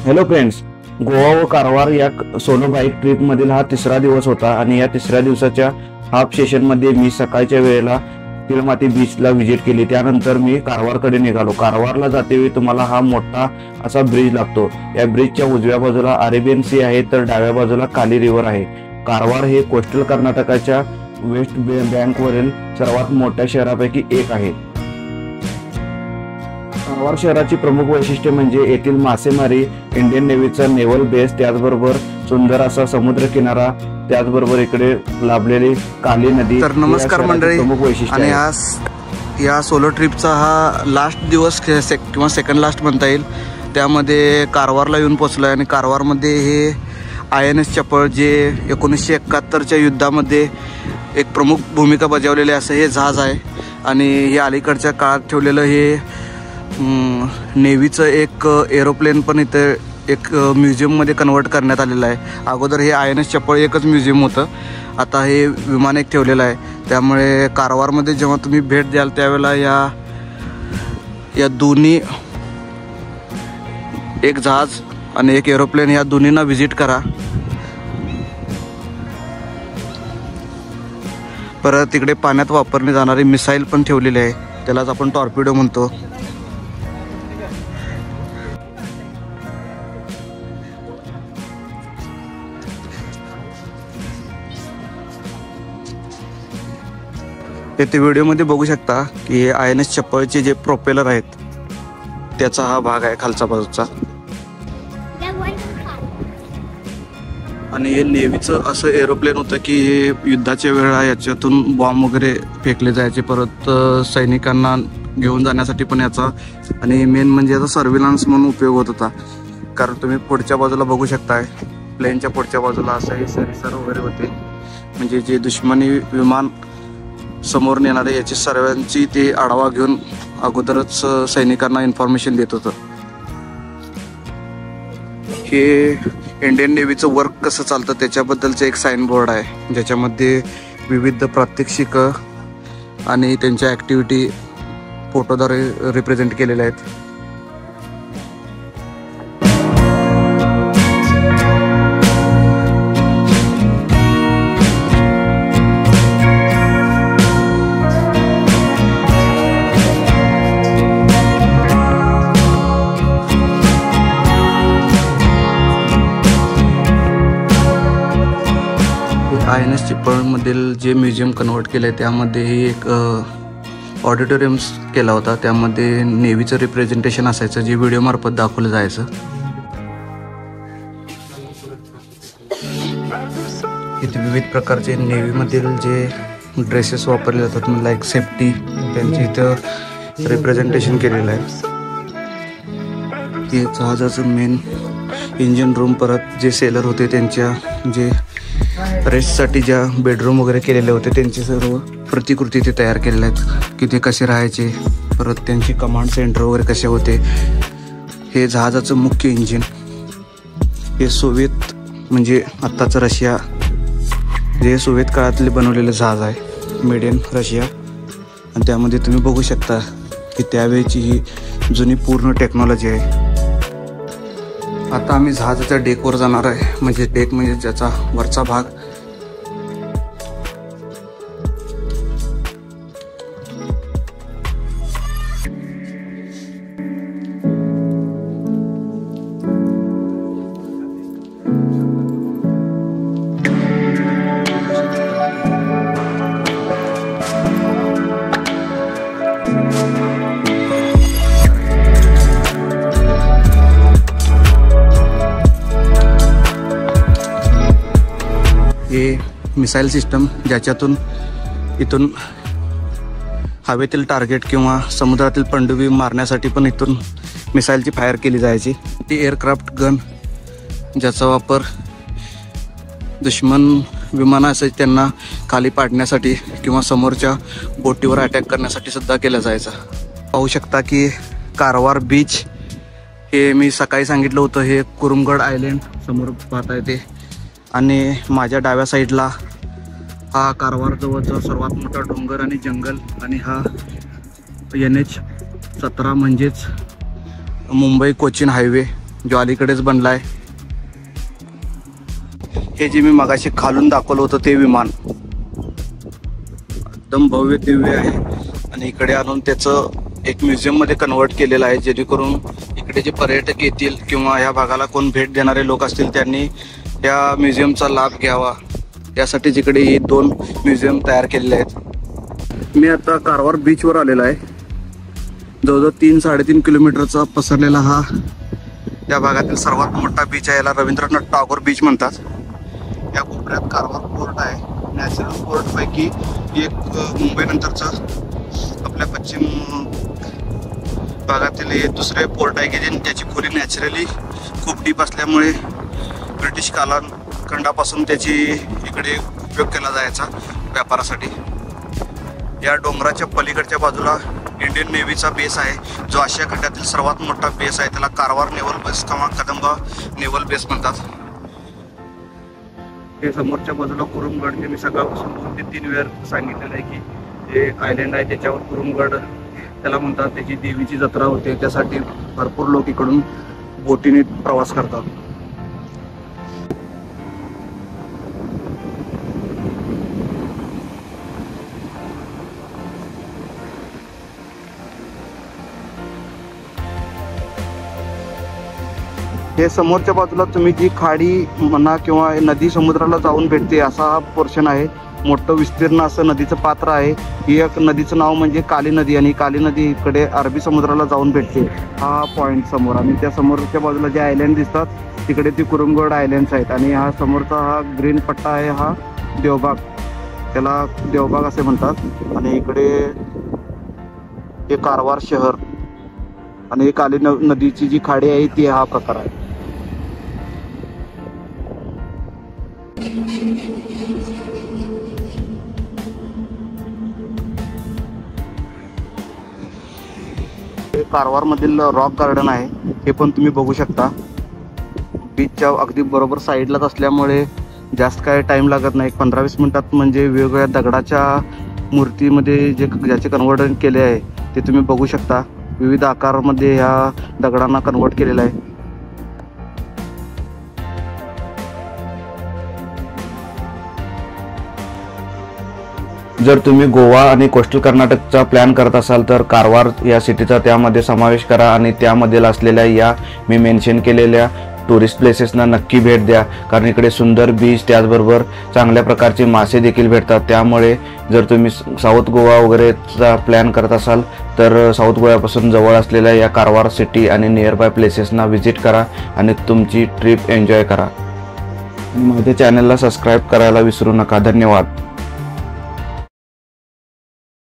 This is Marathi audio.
हॅलो फ्रेंड्स, गोवा व कारवार या सोलो बाईक ट्रिपमधील हा तिसरा दिवस होता आणि या तिसऱ्या दिवसाच्या हाफ सेशनमध्ये मी सकाळच्या वेळेला तिळमाती बीचला व्हिजिट केली। त्यानंतर मी कारवारकडे निघालो। कारवारला जातेवेळी तुम्हाला हा मोठा असा ब्रिज लागतो। या ब्रिजच्या उजव्या बाजूला अरेबियन सी आहे तर डाव्या बाजूला काली रिव्हर आहे। कारवार हे कोस्टल कर्नाटकाच्या वेस्ट बँकवरील सर्वात मोठ्या शहरापैकी एक आहे। कारवार शहराची प्रमुख वैशिष्ट्ये म्हणजे येथील मासेमारी, इंडियन नेव्हीचा नेव्हल बेस, त्याचबरोबर सुंदर असा समुद्र किनारा, त्याचबरोबर इकडे लाभलेली काली नदी। तर नमस्कार मंडळी, प्रमुख वैशिष्ट्य आणि या सोलो ट्रिपचा हा लास्ट दिवस किंवा सेकंड लास्ट म्हणता येईल। त्यामध्ये कारवारला येऊन पोहोचलोय आणि कारवारमध्ये हे INS चपळ जे 1971च्या युद्धामध्ये एक प्रमुख भूमिका बजावलेले असं हे जहाज आहे आणि हे अलीकडच्या काळात ठेवलेलं हे नेव्हीचं एक एरोप्लेन पण इथे एक म्युझियममध्ये कन्वर्ट करण्यात आलेलं आहे। अगोदर हे INS चपळ एकच म्युझियम होतं, आता हे विमान एक ठेवलेलं आहे। त्यामुळे कारवारमध्ये जेव्हा तुम्ही भेट द्याल त्यावेळेला या दोन्ही, एक जहाज आणि एक एरोप्लेन, या दोन्हींना व्हिजिट करा। परत तिकडे पाण्यात वापरली जाणारी मिसाईल पण ठेवलेली आहे, त्यालाच आपण टॉर्पिडो म्हणतो। येथे व्हिडिओमध्ये बघू शकता की INS चपळचे जे प्रोपेलर आहेत त्याचा हा भाग आहे खालचा बाजूचा, आणि हे नेव्हीचं असं एरोप्लेन होतं की हे युद्धाच्या वेळेला याच्यातून बॉम्ब वगैरे फेकले जायचे, परत सैनिकांना घेऊन जाण्यासाठी पण याचा, आणि मेन म्हणजे याचा सर्व्हिलन्स म्हणून उपयोग होत होता। कारण तुम्ही पुढच्या बाजूला बघू शकताय, प्लेनच्या पुढच्या बाजूला असं हे सेन्सर वगैरे होते, म्हणजे जे दुश्मनी विमान समोर नेणारे याची सर्वांची ते आढावा घेऊन अगोदरच सैनिकांना इन्फॉर्मेशन देत होतं। हे इंडियन नेव्हीचं वर्क कसं चालतं त्याच्याबद्दलचं एक साइन बोर्ड आहे, ज्याच्यामध्ये विविध प्रात्यक्षिक आणि त्यांच्या ॲक्टिव्हिटी फोटोद्वारे रिप्रेझेंट केलेल्या आहेत। INS चिपळमधील जे म्युझियम कन्वर्ट केलं आहे त्यामध्ये एक ऑडिटोरियम्स केला होता, त्यामध्ये नेव्हीचं रिप्रेझेंटेशन असायचं जे व्हिडिओमार्फत दाखवलं जायचं। इथे विविध प्रकारचे नेव्हीमधील जे ड्रेसेस वापरले जातात, लाईक सेफ्टी, त्यांची इथं रिप्रेझेंटेशन केलेलं आहे। हे जहाजाचं मेन इंजिन रूम, परत जे सेलर होते त्यांच्या जे रेस्टसाठी ज्या बेडरूम वगैरे केलेले होते त्यांचे सर्व प्रतिकृती ते तयार केलेल्या आहेत की ते कसे राहायचे, परत त्यांचे कमांड सेंटर वगैरे कसे होते। हे जहाजाचं मुख्य इंजिन, हे सोव्हिएत म्हणजे आत्ताचं रशिया, जे सोव्हिएत काळातले बनवलेलं जहाज आहे, मेड इन रशिया, आणि त्यामध्ये तुम्ही बघू शकता की त्यावेळेची ही जुनी पूर्ण टेक्नॉलॉजी आहे। आता आम्ही जहाजाच्या डेकवर जाणार आहे, म्हणजे डेक म्हणजे ज्याचा वरचा भाग। हे मिसाईल सिस्टम, ज्याच्यातून इथून हवेतील टार्गेट किंवा समुद्रातील पनडुबी मारण्यासाठी पण इथून मिसाईलची फायर केली जायची। ती एअरक्राफ्ट गन, ज्याचा वापर दुश्मन विमानं असायची त्यांना खाली पाडण्यासाठी किंवा समोरच्या बोटीवर अटॅक करण्यासाठी सुद्धा केला जायचा। पाहू शकता की कारवार बीच, हे मी सकाळी सांगितलं होतं, हे कुरुमगड आयलँड समोर पाहता येते, आणि माझ्या डाव्या साईडला हा कारवार जवळचा सर्वात मोठा डोंगर आणि जंगल, आणि हा NH 17 म्हणजेच मुंबई कोचीन हायवे जो अलीकडेच बनलाय. हे जे मी मगाशी खालून दाखवलं होतं ते विमान एकदम भव्य दिव्य आहे आणि इकडे आणून त्याचं एक म्युझियम मध्ये कन्वर्ट केलेलं आहे, जेणेकरून इकडे जे पर्यटक येतील किंवा या भागाला कोण भेट देणारे लोक असतील त्यांनी या म्युझियमचा लाभ घ्यावा यासाठी जिकडे हे 2 म्युझियम तयार केलेले आहेत. मी आता कारवार बीचवर आलेला आहे. जवळजवळ 3-3.5 किलोमीटरचा पसरलेला हा या भागातील सर्वात मोठा बीच आहे. याला रवींद्रनाथ टागोर बीच म्हणतात. या कोपऱ्यात कारवार पोर्ट आहे. नॅचरल पोर्ट पैकी एक मुंबई नंतरचं आपल्या पश्चिम भागातील हे दुसरे पोर्ट आहे की त्याची खोली नॅचरली खूप डीप असल्यामुळे ब्रिटिश कालखंडापासून त्याची इकडे उपयोग केला जायचा व्यापारासाठी. या डोंगराच्या पलीकडच्या बाजूला इंडियन नेव्हीचा बेस आहे, जो आशिया खंडातील सर्वात मोठा बेस आहे. त्याला कारवार नेव्हल बेस किंवा कदंबा नेव्हल बेस म्हणतात. हे समोरच्या बाजूला कुरुमगड, हे मी सकाळपासून 2 ते 3 वेळा सांगितलेलं आहे की हे आयलँड आहे त्याच्यावर कुरुमगड त्याला म्हणतात. त्याची देवीची जत्रा होते, त्यासाठी भरपूर लोक इकडून बोटीने प्रवास करतात. हे समोरच्या बाजूला तुम्ही जी खाडी म्हणा किंवा नदी समुद्राला जाऊन भेटते असा हा पोर्शन आहे. मोठं विस्तीर्ण असं नदीचं पात्र आहे. ही एक नदीचं नाव म्हणजे काली नदी आणि काली नदी इकडे अरबी समुद्राला जाऊन भेटते. हा पॉईंट समोर आणि त्या समोरच्या बाजूला जे आयलँड दिसतात तिकडे ती कुरुमगड आयलँड्स आहेत आणि हा समोरचा हा ग्रीन पट्टा आहे हा देवबाग, त्याला देवबाग असे म्हणतात. आणि इकडे हे कारवार शहर आणि काली नदीची जी खाडी आहे ती हा प्रकार आहे. कारवार मधील रॉक गार्डन आहे, हे पण तुम्ही बघू शकता. बीचच्या अगदी बरोबर साईडलाच असल्यामुळे जास्त काय टाइम लागत नाही. 15-20 मिनिटात म्हणजे वेगवेगळ्या दगडाच्या मूर्तीमध्ये ज्याचे कन्वर्ट केले आहे ते तुम्ही बघू शकता. विविध आकारामध्ये ह्या दगडांना कन्वर्ट केलेलं आहे. जर तुम्ही गोवा आणि कोस्टल कर्नाटकचा प्लॅन करत असाल तर कारवार या सिटीचा त्यामध्ये समावेश करा आणि त्यामधील असलेल्या या मी मेन्शन केलेल्या टुरिस्ट प्लेसेसना नक्की भेट द्या, कारण इकडे सुंदर बीच त्याचबरोबर चांगल्या प्रकारचे मासे देखील भेटतात. त्यामुळे जर तुम्ही साऊथ गोवा वगैरेचा प्लॅन करत असाल तर साऊथ गोव्यापासून जवळ असलेल्या या कारवार सिटी आणि नियरबाय प्लेसेसना व्हिजिट करा आणि तुमची ट्रिप एन्जॉय करा. माझ्या चॅनलला सबस्क्राईब करायला विसरू नका. धन्यवाद.